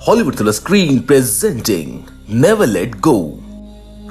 Hollywood thriller screen presenting never let go.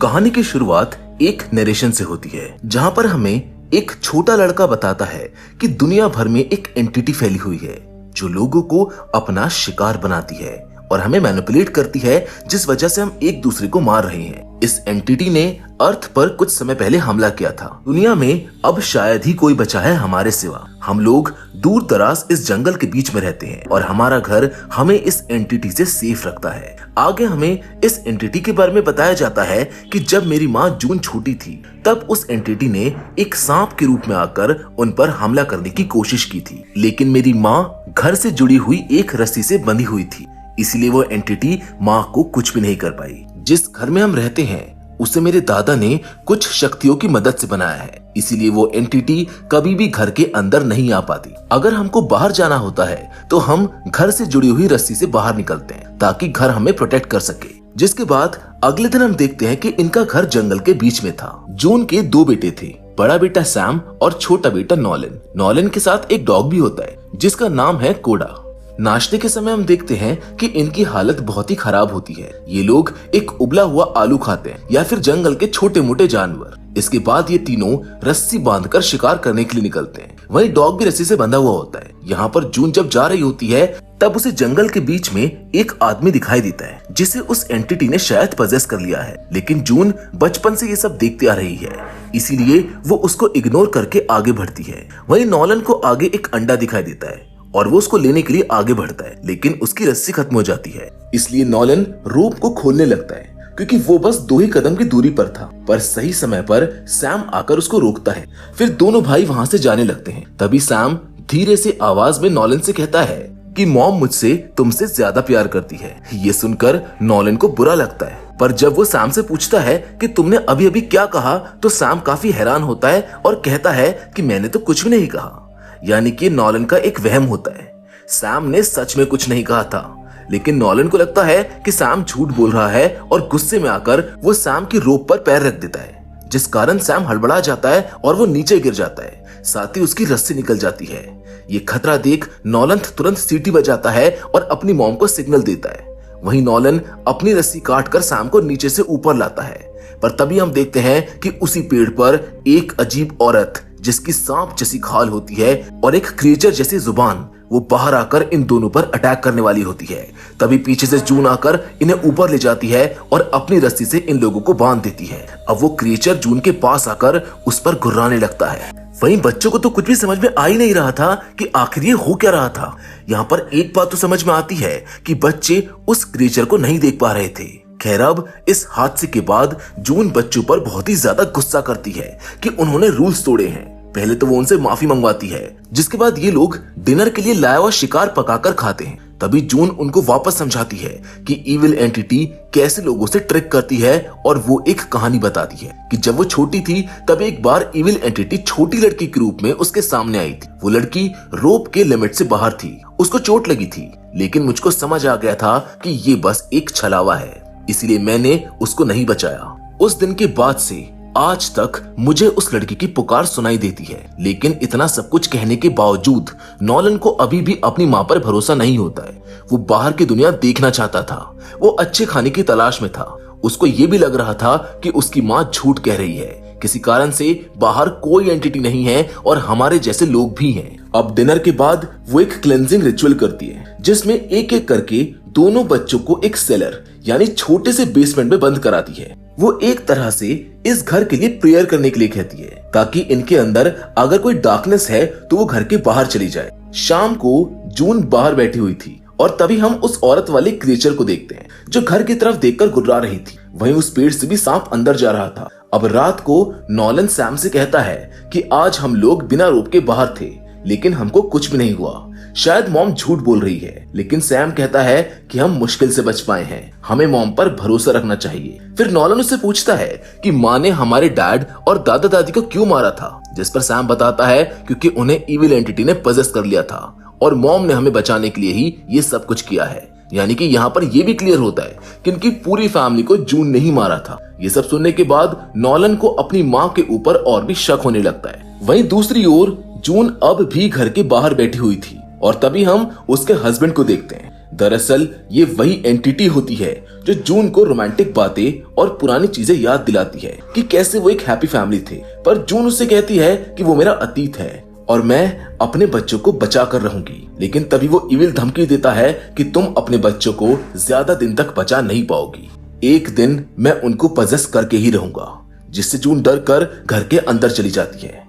कहानी की शुरुआत एक नरेशन से होती है जहां पर हमें एक छोटा लड़का बताता है कि दुनिया भर में एक एंटिटी फैली हुई है जो लोगों को अपना शिकार बनाती है और हमें मैनिपुलेट करती है, जिस वजह से हम एक दूसरे को मार रहे हैं। इस एंटिटी ने अर्थ पर कुछ समय पहले हमला किया था। दुनिया में अब शायद ही कोई बचा है हमारे सिवा। हम लोग दूर दराज इस जंगल के बीच में रहते हैं और हमारा घर हमें इस एंटिटी से सेफ रखता है। आगे हमें इस एंटिटी के बारे में बताया जाता है कि जब मेरी माँ जून छोटी थी तब उस एंटिटी ने एक सांप के रूप में आकर उन पर हमला करने की कोशिश की थी, लेकिन मेरी माँ घर से जुड़ी हुई एक रस्सी से बंधी हुई थी, इसलिए वो एंटिटी माँ को कुछ भी नहीं कर पाई। जिस घर में हम रहते हैं उसे मेरे दादा ने कुछ शक्तियों की मदद से बनाया है, इसीलिए वो एंटिटी कभी भी घर के अंदर नहीं आ पाती। अगर हमको बाहर जाना होता है तो हम घर से जुड़ी हुई रस्सी से बाहर निकलते हैं ताकि घर हमें प्रोटेक्ट कर सके। जिसके बाद अगले दिन हम देखते हैं कि इनका घर जंगल के बीच में था। जून के 2 बेटे थे, बड़ा बेटा सैम और छोटा बेटा नॉलन। नॉलन के साथ एक डॉग भी होता है जिसका नाम है कोडा। नाश्ते के समय हम देखते हैं कि इनकी हालत बहुत ही खराब होती है। ये लोग एक उबला हुआ आलू खाते हैं या फिर जंगल के छोटे मोटे जानवर। इसके बाद ये तीनों रस्सी बांधकर शिकार करने के लिए निकलते हैं। वहीं डॉग भी रस्सी से बंधा हुआ होता है। यहाँ पर जून जब जा रही होती है तब उसे जंगल के बीच में एक आदमी दिखाई देता है जिसे उस एंटिटी ने शायद पजेस कर लिया है, लेकिन जून बचपन से ये सब देखती आ रही है, इसीलिए वो उसको इग्नोर करके आगे बढ़ती है। वहीं नॉलन को आगे एक अंडा दिखाई देता है और वो उसको लेने के लिए आगे बढ़ता है, लेकिन उसकी रस्सी खत्म हो जाती है। इसलिए नॉलन रोप को खोलने लगता है क्योंकि वो बस 2 ही कदम की दूरी पर था, पर सही समय पर सैम आकर उसको रोकता है। फिर दोनों भाई वहां से जाने लगते हैं। तभी सैम धीरे से आवाज में नॉलन से कहता है कि मॉम मुझसे तुमसे ज्यादा प्यार करती है। ये सुनकर नॉलन को बुरा लगता है, पर जब वो सैम से पूछता है कि तुमने अभी अभी क्या कहा, तो सैम काफी हैरान होता है और कहता है कि मैंने तो कुछ भी नहीं कहा। यानी कि नॉलन का एक वहम होता है। सैम ने सच में कुछ नहीं कहा था, लेकिन नॉलन को लगता है कि सैम झूठ बोल रहा है और गुस्से में आकर वो सैम की रोप पर पैर रख देता है, जिस कारण सैम हड़बड़ा जाता है और वो नीचे गिर जाता है। साथ ही उसकी रस्सी निकल जाती है। ये खतरा देख नॉलन तुरंत सीटी बजाता है और अपनी मॉम को सिग्नल देता है। वहीं नॉलन अपनी रस्सी काटकर सैम को नीचे से ऊपर लाता है, पर तभी हम देखते हैं कि उसी पेड़ पर एक अजीब औरत जिसकी सांप जैसी खाल होती है और एक क्रिएचर जैसी जुबान, वो बाहर आकर इन दोनों पर अटैक करने वाली होती है। तभी पीछे से जून आकर इन्हें ऊपर ले जाती है और अपनी रस्सी से इन लोगों को बांध देती है। अब वो क्रिएचर जून के पास आकर उस पर गुर्राने लगता है। वहीं बच्चों को तो कुछ भी समझ में आ ही नहीं रहा था कि आखिर ये हो क्या रहा था। यहाँ पर एक बात तो समझ में आती है कि बच्चे उस क्रिएचर को नहीं देख पा रहे थे। खैर, अब इस हादसे के बाद जून बच्चों पर बहुत ही ज्यादा गुस्सा करती है कि उन्होंने रूल्स तोड़े हैं। पहले तो वो उनसे माफी मंगवाती है, जिसके बाद ये लोग डिनर के लिए लाया हुआ शिकार पकाकर खाते हैं। तभी जून उनको वापस समझाती है कि इविल एंटिटी कैसे लोगों से ट्रिक करती है और वो एक कहानी बताती है कि जब वो छोटी थी तब एक बार इविल एंटिटी छोटी लड़की के रूप में उसके सामने आई थी। वो लड़की रोप के लिमिट से बाहर थी, उसको चोट लगी थी, लेकिन मुझको समझ आ गया था कि ये बस एक छलावा है, इसलिए मैंने उसको नहीं बचाया। उस दिन के बाद से आज तक मुझे उस लड़की की पुकार सुनाई देती है, लेकिन इतना सब कुछ कहने के बावजूद नॉलन को अभी भी अपनी माँ पर भरोसा नहीं होता है। वो बाहर की दुनिया देखना चाहता था, वो अच्छे खाने की तलाश में था। उसको ये भी लग रहा था कि उसकी माँ झूठ कह रही है, किसी कारण से बाहर कोई एंटिटी नहीं है और हमारे जैसे लोग भी हैं। अब डिनर के बाद वो एक क्लेंजिंग रिचुअल करती है जिसमें एक एक करके दोनों बच्चों को एक सेलर यानी छोटे से बेसमेंट में बंद कराती है। वो एक तरह से इस घर के लिए प्रेयर करने के लिए कहती है ताकि इनके अंदर अगर कोई डार्कनेस है तो वो घर के बाहर चली जाए। शाम को जून बाहर बैठी हुई थी और तभी हम उस औरत वाले क्रिएचर को देखते हैं जो घर की तरफ देखकर गुर्रा रही थी। वहीं उस पेड़ से भी सांप अंदर जा रहा था। अब रात को नॉलन सैम से कहता है कि आज हम लोग बिना रोप के बाहर थे, लेकिन हमको कुछ भी नहीं हुआ। शायद मॉम झूठ बोल रही है, लेकिन सैम कहता है कि हम मुश्किल से बच पाए हैं, हमें मॉम पर भरोसा रखना चाहिए। फिर नॉलन उससे पूछता है कि माँ ने हमारे डैड और दादा दादी को क्यों मारा था, जिस पर सैम बताता है क्योंकि उन्हें इविल एंटिटी ने पजेस कर लिया था और मॉम ने हमें बचाने के लिए ही ये सब कुछ किया है। यानी कि यहाँ पर यह भी क्लियर होता है कि इनकी पूरी फैमिली को जून नहीं मारा था। ये सब सुनने के बाद नॉलन को अपनी माँ के ऊपर और भी शक होने लगता है। वहीं दूसरी ओर जून अब भी घर के बाहर बैठी हुई थी और तभी हम उसके हस्बैंड को देखते हैं दरअसल ये वही एंटिटी होती है जो जून को रोमांटिक बातें और पुरानी चीजें याद दिलाती है कि कैसे वो एक हैप्पी फैमिली थे। पर जून उससे कहती है कि वो मेरा अतीत है और मैं अपने बच्चों को बचा कर रहूंगी। लेकिन तभी वो इविल धमकी देता है कि तुम अपने बच्चों को ज्यादा दिन तक बचा नहीं पाओगी, एक दिन मैं उनको पजेस करके ही रहूंगा। जिससे जून डर कर घर के अंदर चली जाती है।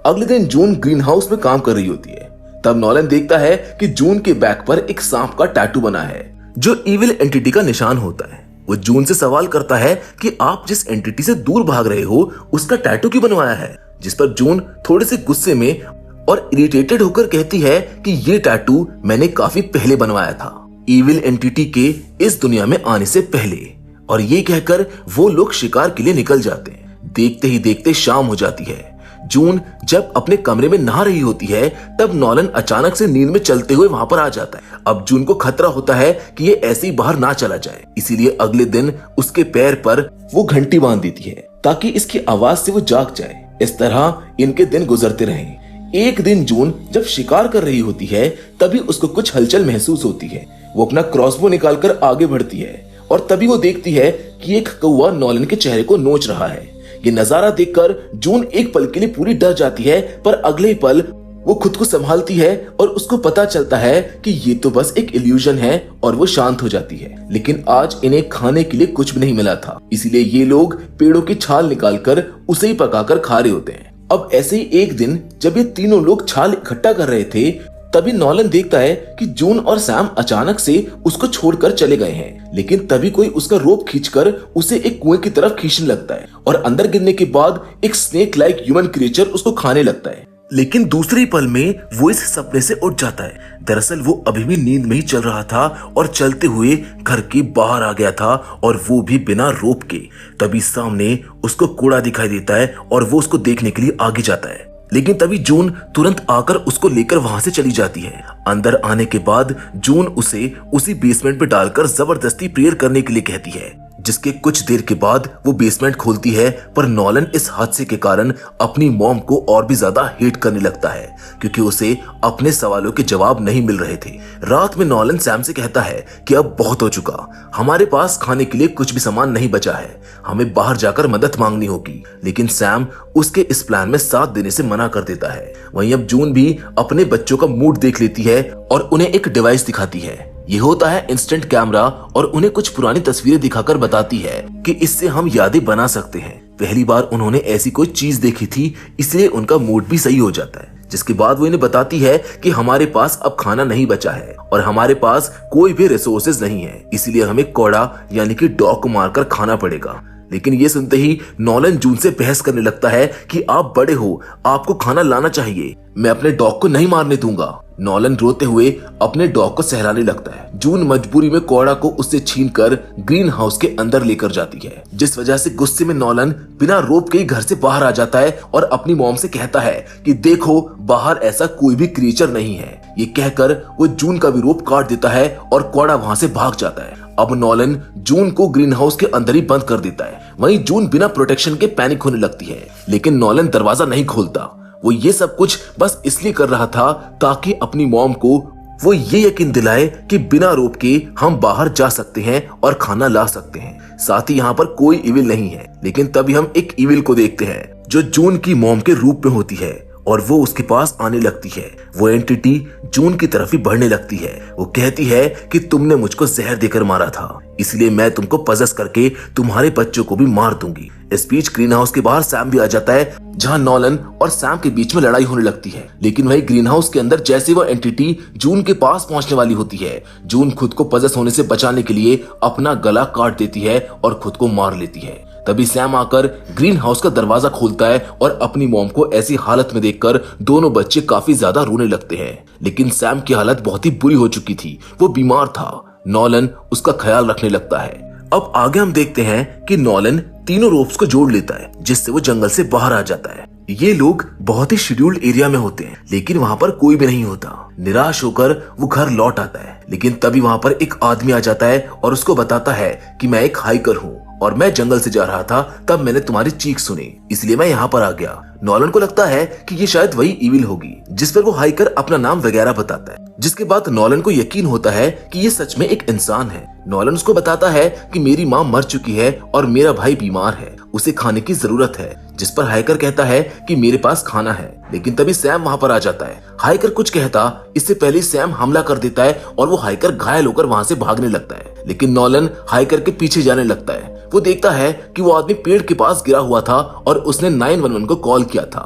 अगले दिन जून ग्रीन हाउस में काम कर रही होती है। तब नॉलन देखता है कि जून के बैक पर एक सांप का टैटू बना है जो इविल एंटिटी का निशान होता है। वो जून से सवाल करता है कि आप जिस एंटिटी से दूर भाग रहे हो उसका टैटू क्यों बनवाया है, जिस पर जून थोड़े से गुस्से में और इरिटेटेड होकर कहती है कि ये टैटू मैंने काफी पहले बनवाया था, इविल एंटिटी के इस दुनिया में आने से पहले। और ये कहकर वो लोग शिकार के लिए निकल जाते हैं। देखते ही देखते शाम हो जाती है। जून जब अपने कमरे में नहा रही होती है तब नॉलन अचानक से नींद में चलते हुए वहां पर आ जाता है। अब जून को खतरा होता है कि ये ऐसे ही बाहर ना चला जाए, इसीलिए अगले दिन उसके पैर पर वो घंटी बांध देती है ताकि इसकी आवाज से वो जाग जाए। इस तरह इनके दिन गुजरते रहें। एक दिन जून जब शिकार कर रही होती है तभी उसको कुछ हलचल महसूस होती है। वो अपना क्रॉसबो निकालकर आगे बढ़ती है और तभी वो देखती है कि एक कौवा नॉलन के चेहरे को नोच रहा है। ये नजारा देखकर जून एक पल के लिए पूरी डर जाती है, पर अगले पल वो खुद को संभालती है और उसको पता चलता है कि ये तो बस एक इल्यूजन है और वो शांत हो जाती है। लेकिन आज इन्हें खाने के लिए कुछ भी नहीं मिला था, इसीलिए ये लोग पेड़ों की छाल निकालकर उसे ही पकाकर खा रहे होते हैं। अब ऐसे ही एक दिन जब ये तीनों लोग छाल इकट्ठा कर रहे थे तभी नॉलन देखता है कि जून और सैम अचानक से उसको छोड़कर चले गए हैं। लेकिन तभी कोई उसका रोप खींचकर उसे एक कुएं की तरफ खींचने लगता है और अंदर गिरने के बाद एक स्नेक लाइक ह्यूमन क्रिएचर उसको खाने लगता है। लेकिन दूसरे पल में वो इस सपने से उठ जाता है। दरअसल वो अभी भी नींद में ही चल रहा था और चलते हुए घर के बाहर आ गया था, और वो भी बिना रोप के। तभी सामने उसको कूड़ा दिखाई देता है और वो उसको देखने के लिए आगे जाता है। लेकिन तभी जून तुरंत आकर उसको लेकर वहां से चली जाती है। अंदर आने के बाद जून उसे उसी बेसमेंट में डालकर जबरदस्ती प्रेयर करने के लिए कहती है, जिसके कुछ देर के बाद वो बेसमेंट खोलती है। पर नॉलन इस हादसे के कारण अपनी मॉम को और भी ज्यादा हेट करने लगता है क्योंकि उसे अपने सवालों के जवाब नहीं मिल रहे थे। रात में नॉलन सैम से कहता है कि अब बहुत हो चुका, हमारे पास खाने के लिए कुछ भी सामान नहीं बचा है, हमें बाहर जाकर मदद मांगनी होगी। लेकिन सैम उसके इस प्लान में साथ देने से मना कर देता है। वहीं अब जून भी अपने बच्चों का मूड देख लेती है और उन्हें एक डिवाइस दिखाती है। ये होता है इंस्टेंट कैमरा, और उन्हें कुछ पुरानी तस्वीरें दिखाकर बताती है कि इससे हम यादें बना सकते हैं। पहली बार उन्होंने ऐसी कोई चीज देखी थी, इसलिए उनका मूड भी सही हो जाता है। जिसके बाद वो इन्हें बताती है कि हमारे पास अब खाना नहीं बचा है और हमारे पास कोई भी रिसोर्सेज नहीं है, इसलिए हमें कौड़ा यानी कि डॉग को मारकर खाना पड़ेगा। लेकिन ये सुनते ही नॉलन जून से बहस करने लगता है कि आप बड़े हो, आपको खाना लाना चाहिए, मैं अपने डॉग को नहीं मारने दूंगा। नॉलन रोते हुए अपने डॉग को सहलाने लगता है। जून मजबूरी में कौड़ा को उससे छीनकर ग्रीन हाउस के अंदर लेकर जाती है, जिस वजह से गुस्से में नॉलन बिना रोप के ही घर से बाहर आ जाता है और अपनी मॉम से कहता है कि देखो बाहर ऐसा कोई भी क्रिएचर नहीं है। ये कहकर वो जून का भी रोप काट देता है और कौड़ा वहां से भाग जाता है। अब नॉलन जून को ग्रीन हाउस के अंदर ही बंद कर देता है। वहीं जून बिना प्रोटेक्शन के पैनिक होने लगती है, लेकिन नॉलन दरवाजा नहीं खोलता। वो ये सब कुछ बस इसलिए कर रहा था ताकि अपनी मॉम को वो ये यकीन दिलाए कि बिना रोप के हम बाहर जा सकते हैं और खाना ला सकते हैं। साथ ही यहाँ पर कोई इविल नहीं है। लेकिन तभी हम एक इविल को देखते हैं जो जून की मॉम के रूप में होती है और वो उसके पास आने लगती है। वो एंटिटी जून की तरफ ही बढ़ने लगती है। वो कहती है कि तुमने मुझको जहर देकर मारा था, इसलिए मैं तुमको पजेस करके तुम्हारे बच्चों को भी मार दूंगी। इस बीच ग्रीन हाउस के बाहर सैम भी आ जाता है, जहां नॉलन और सैम के बीच में लड़ाई होने लगती है। लेकिन वही ग्रीन हाउस के अंदर जैसे वो एंटिटी जून के पास पहुंचने वाली होती है, जून खुद को पजेस होने से बचाने के लिए अपना गला काट देती है और खुद को मार लेती है। तभी सैम आकर ग्रीन हाउस का दरवाजा खोलता है और अपनी मॉम को ऐसी हालत में देखकर दोनों बच्चे काफी ज्यादा रोने लगते हैं। लेकिन सैम की हालत बहुत ही बुरी हो चुकी थी, वो बीमार था। नॉलन उसका ख्याल रखने लगता है। अब आगे हम देखते हैं कि नॉलन तीनों रोप्स को जोड़ लेता है, जिससे वो जंगल से बाहर आ जाता है। ये लोग बहुत ही शेड्यूल्ड एरिया में होते हैं, लेकिन वहाँ पर कोई भी नहीं होता। निराश होकर वो घर लौट आता है, लेकिन तभी वहाँ पर एक आदमी आ जाता है और उसको बताता है कि मैं एक हाइकर हूँ और मैं जंगल से जा रहा था तब मैंने तुम्हारी चीख सुनी, इसलिए मैं यहाँ पर आ गया। नॉलन को लगता है कि ये शायद वही इविल होगी, जिस पर वो हाइकर अपना नाम वगैरह बताता है, जिसके बाद नॉलन को यकीन होता है कि ये सच में एक इंसान है। नॉलन उसको बताता है कि मेरी माँ मर चुकी है और मेरा भाई बीमार है, उसे खाने की जरूरत है, जिस पर हाइकर कहता है कि मेरे पास खाना है। लेकिन तभी सैम वहाँ पर आ जाता है। हाइकर कुछ कहता, इससे पहले सैम हमला कर देता है और वो हाइकर घायल होकर वहाँ से भागने लगता है। लेकिन नॉलन हाइकर के पीछे जाने लगता है। वो देखता है कि वो आदमी पेड़ के पास गिरा हुआ था और उसने 911 को कॉल किया था।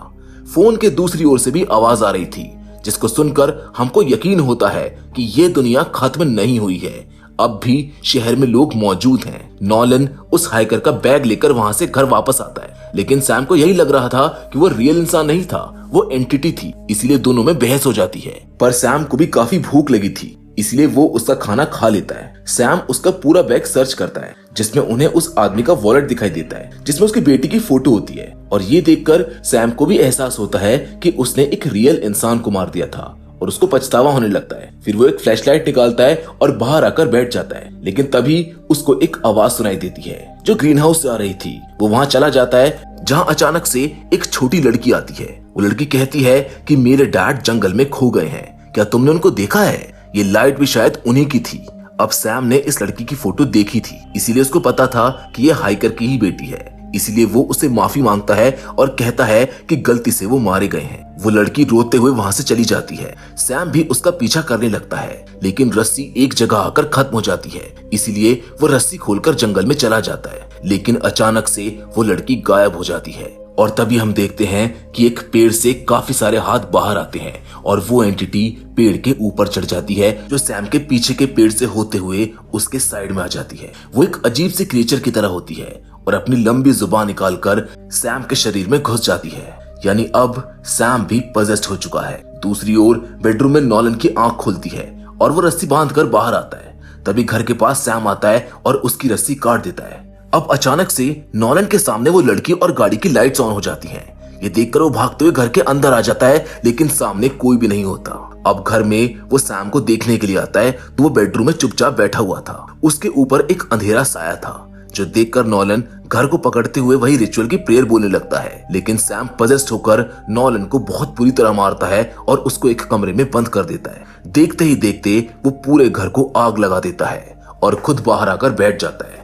फोन के दूसरी ओर से भी आवाज आ रही थी, जिसको सुनकर हमको यकीन होता है कि ये दुनिया खत्म नहीं हुई है, अब भी शहर में लोग मौजूद हैं। नॉलन उस हाइकर का बैग लेकर वहां से घर वापस आता है, लेकिन सैम को यही लग रहा था कि वो रियल इंसान नहीं था, वो एंटिटी थी, इसलिए दोनों में बहस हो जाती है। पर सैम को भी काफी भूख लगी थी, इसलिए वो उसका खाना खा लेता है। सैम उसका पूरा बैग सर्च करता है, जिसमें उन्हें उस आदमी का वॉलेट दिखाई देता है, जिसमें उसकी बेटी की फोटो होती है। और ये देखकर सैम को भी एहसास होता है कि उसने एक रियल इंसान को मार दिया था और उसको पछतावा होने लगता है। फिर वो एक फ्लैशलाइट निकालता है और बाहर आकर बैठ जाता है। लेकिन तभी उसको एक आवाज सुनाई देती है जो ग्रीन हाउस से आ रही थी। वो वहाँ चला जाता है, जहाँ अचानक से एक छोटी लड़की आती है। वो लड़की कहती है कि मेरे डैड जंगल में खो गए हैं, क्या तुमने उनको देखा है? ये लाइट भी शायद उन्हीं की थी। अब सैम ने इस लड़की की फोटो देखी थी, इसीलिए उसको पता था कि ये हाइकर की ही बेटी है। इसलिए वो उससे माफी मांगता है और कहता है कि गलती से वो मारे गए हैं। वो लड़की रोते हुए वहां से चली जाती है। सैम भी उसका पीछा करने लगता है, लेकिन रस्सी एक जगह आकर खत्म हो जाती है, इसीलिए वो रस्सी खोलकर जंगल में चला जाता है। लेकिन अचानक से वो लड़की गायब हो जाती है और तभी हम देखते हैं कि एक पेड़ से काफी सारे हाथ बाहर आते हैं और वो एंटिटी पेड़ के ऊपर चढ़ जाती है, जो सैम के पीछे के पेड़ से होते हुए उसके साइड में आ जाती है। वो एक अजीब सी क्रिएचर की तरह होती है और अपनी लंबी जुबान निकालकर सैम के शरीर में घुस जाती है। यानी अब सैम भी पजेस्ड हो चुका है। दूसरी ओर बेडरूम में नॉलन की आंख खुलती है और वो रस्सी बांधकर बाहर आता है। तभी घर के पास सैम आता है और उसकी रस्सी काट देता है। अब अचानक से नॉलन के सामने वो लड़की और गाड़ी की लाइट्स ऑन हो जाती हैं। ये देखकर वो भागते हुए घर के अंदर आ जाता है, लेकिन सामने कोई भी नहीं होता। अब घर में वो सैम को देखने के लिए आता है तो वो बेडरूम में चुपचाप बैठा हुआ था। उसके ऊपर एक अंधेरा साया था, जो देखकर नॉलन घर को पकड़ते हुए वही रिचुअल की प्रेयर बोलने लगता है। लेकिन सैम पजेस्ड होकर नॉलन को बहुत बुरी तरह मारता है और उसको एक कमरे में बंद कर देता है। देखते ही देखते वो पूरे घर को आग लगा देता है और खुद बाहर आकर बैठ जाता है।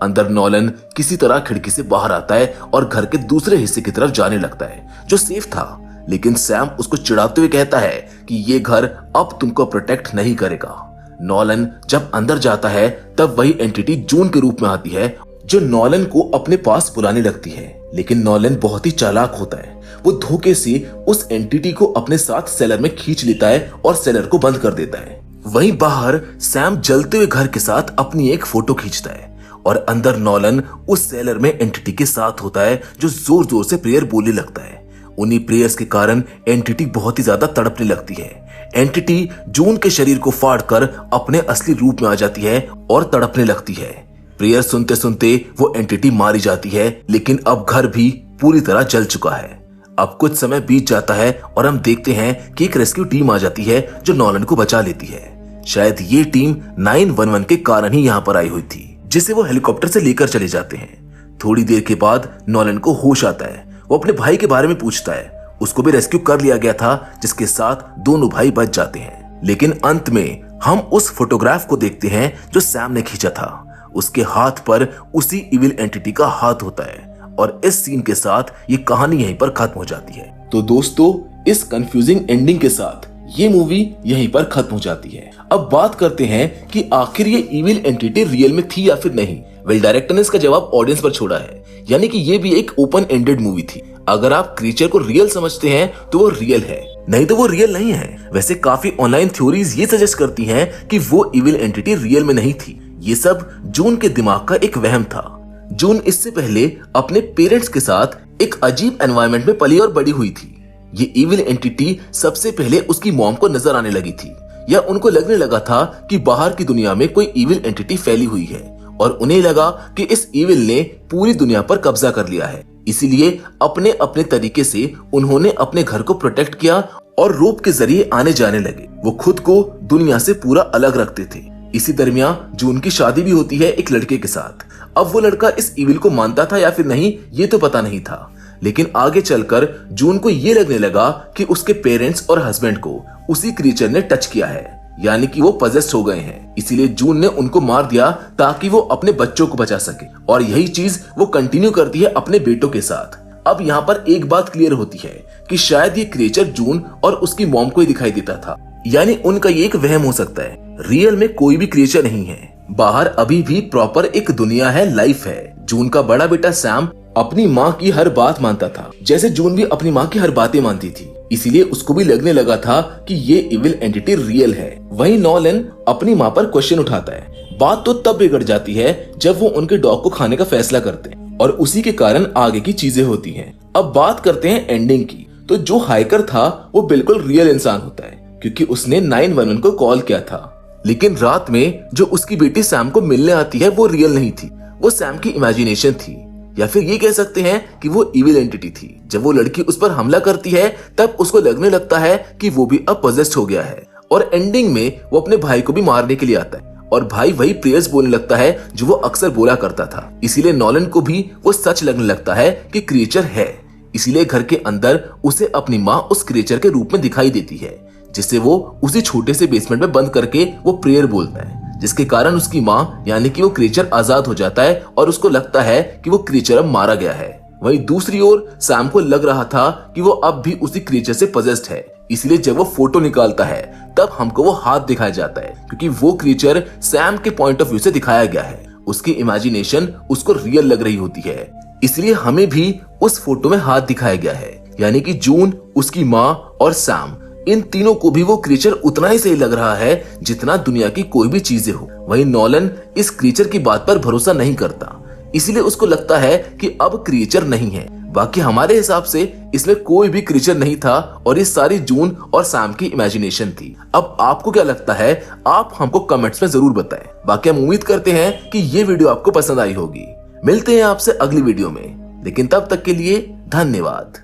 अंदर नॉलन किसी तरह खिड़की से बाहर आता है और घर के दूसरे हिस्से की तरफ जाने लगता है, जो सेफ था। लेकिन सैम उसको चिढ़ाते हुए कहता है कि ये घर अब तुमको प्रोटेक्ट नहीं करेगा। नॉलन जब अंदर जाता है तब वही एंटिटी जून के रूप में आती है, जो नॉलन को अपने पास बुलाने लगती है। लेकिन नॉलन बहुत ही चालाक होता है। वो धोखे से उस एंटिटी को अपने साथ सेलर में खींच लेता है और सेलर को बंद कर देता है। वहीं बाहर सैम जलते हुए घर के साथ अपनी एक फोटो खींचता है और अंदर नॉलन उस सेलर में एंटिटी के साथ होता है, जो जोर जोर से प्रेयर बोलने लगता है। उन्हीं प्रेयर्स के कारण एंटिटी बहुत ही ज्यादा तड़पने लगती है। एंटिटी जून के शरीर को फाड़कर अपने असली रूप में आ जाती है और तड़पने लगती है। प्रेयर सुनते सुनते वो एंटिटी मारी जाती है, लेकिन अब घर भी पूरी तरह जल चुका है। अब कुछ समय बीत जाता है और हम देखते हैं कि एक रेस्क्यू टीम आ जाती है, जो नॉलन को बचा लेती है। शायद ये टीम 911 के कारण ही यहाँ पर आई हुई थी, जिसे वो हेलीकॉप्टर से लेकर चले जाते हैं। थोड़ी देर के बाद नॉलन को होश आता है। वो अपने भाई के बारे में पूछता है। उसको भी रेस्क्यू कर लिया गया था, जिसके साथ दोनों भाई बच जाते हैं। लेकिन अंत में हम उस फोटोग्राफ को देखते हैं जो सैम ने खींचा था। उसके हाथ पर उसी इविल एंटिटी का हाथ होता है और इस सीन के साथ ये कहानी यहीं पर खत्म हो जाती है। तो दोस्तों, इस कंफ्यूजिंग एंडिंग के साथ ये मूवी यहीं पर खत्म हो जाती है। अब बात करते हैं कि आखिर ये इविल एंटिटी रियल में थी या फिर नहीं। वेल, डायरेक्टर ने इसका जवाब ऑडियंस पर छोड़ा है, यानी कि ये भी एक ओपन एंडेड मूवी थी। अगर आप क्रीचर को रियल समझते हैं तो वो रियल है, नहीं तो वो रियल नहीं है। वैसे काफी ऑनलाइन थ्योरीज ये सजेस्ट करती हैं कि वो इविल एंटिटी रियल में नहीं थी। ये सब जून के दिमाग का एक वहम था। जून इससे पहले अपने पेरेंट्स के साथ एक अजीब एनवायरनमेंट में पली और बड़ी हुई थी। ये इविल एंटिटी सबसे पहले उसकी मॉम को नजर आने लगी थी, या उनको लगने लगा था कि बाहर की दुनिया में कोई इविल एंटिटी फैली हुई है और उन्हें लगा कि इस इविल ने पूरी दुनिया पर कब्जा कर लिया है। इसीलिए अपने अपने तरीके से उन्होंने अपने घर को प्रोटेक्ट किया और रोप के जरिए आने जाने लगे। वो खुद को दुनिया से पूरा अलग रखते थे, इसी दरमियान जून की शादी भी होती है एक लड़के के साथ। अब वो लड़का इस इविल को मानता था या फिर नहीं ये तो पता नहीं था, लेकिन आगे चलकर जून को ये लगने लगा कि उसके पेरेंट्स और हस्बैंड को उसी क्रीचर ने टच किया है, यानी कि वो पजेस्ट हो गए हैं। इसीलिए जून ने उनको मार दिया ताकि वो अपने बच्चों को बचा सके, और यही चीज वो कंटिन्यू करती है अपने बेटों के साथ। अब यहाँ पर एक बात क्लियर होती है कि शायद ये क्रिएचर जून और उसकी मॉम को ही दिखाई देता था, यानी उनका ये एक वहम हो सकता है। रियल में कोई भी क्रिएचर नहीं है, बाहर अभी भी प्रॉपर एक दुनिया है, लाइफ है। जून का बड़ा बेटा सैम अपनी माँ की हर बात मानता था, जैसे जून भी अपनी माँ की हर बातें मानती थी, इसीलिए उसको भी लगने लगा था कि ये इविल एंटिटी रियल है। वहीं नॉलन अपनी माँ पर क्वेश्चन उठाता है। बात तो तब बिगड़ जाती है जब वो उनके डॉग को खाने का फैसला करते हैं, और उसी के कारण आगे की चीजें होती हैं। अब बात करते हैं एंडिंग की। तो जो हाइकर था वो बिल्कुल रियल इंसान होता है, क्योंकि उसने 911 को कॉल किया था। लेकिन रात में जो उसकी बेटी सैम को मिलने आती है वो रियल नहीं थी, वो सैम की इमेजिनेशन थी, या फिर ये कह सकते हैं कि वो इविल एंटिटी थी। जब वो लड़की उस पर हमला करती है तब उसको लगने लगता है कि वो भी अब पजेस्ड हो गया है, और एंडिंग में वो अपने भाई को भी मारने के लिए आता है, और भाई वही प्रेयर्स बोलने लगता है जो वो अक्सर बोला करता था। इसीलिए नॉलन को भी वो सच लगने लगता है कि क्रिएचर है। इसीलिए घर के अंदर उसे अपनी माँ उस क्रिएचर के रूप में दिखाई देती है, जिससे वो उसी छोटे से बेसमेंट में बंद करके वो प्रेयर बोलता है, जिसके कारण उसकी माँ यानी कि वो क्रिएचर आजाद हो जाता है और उसको लगता है कि वो क्रिएचर अब मारा गया है। वहीं दूसरी ओर सैम को लग रहा था कि वो अब भी उसी क्रिएचर से पजेस्ड है, इसलिए जब वो फोटो निकालता है तब हमको वो हाथ दिखाया जाता है, क्योंकि वो क्रिएचर सैम के पॉइंट ऑफ व्यू से दिखाया गया है। उसकी इमेजिनेशन उसको रियल लग रही होती है, इसलिए हमें भी उस फोटो में हाथ दिखाया गया है, यानी कि जून, उसकी माँ और सैम, इन तीनों को भी वो क्रिएचर उतना ही सही लग रहा है जितना दुनिया की कोई भी चीजें हो। वहीं नॉलन इस क्रिएचर की बात पर भरोसा नहीं करता, इसलिए उसको लगता है कि अब क्रिएचर नहीं है। बाकी हमारे हिसाब से इसमें कोई भी क्रिएचर नहीं था और ये सारी जून और सैम की इमेजिनेशन थी। अब आपको क्या लगता है, आप हमको कमेंट्स में जरूर बताएं। बाकी हम उम्मीद करते हैं कि ये वीडियो आपको पसंद आई होगी। मिलते हैं आपसे अगली वीडियो में, लेकिन तब तक के लिए धन्यवाद।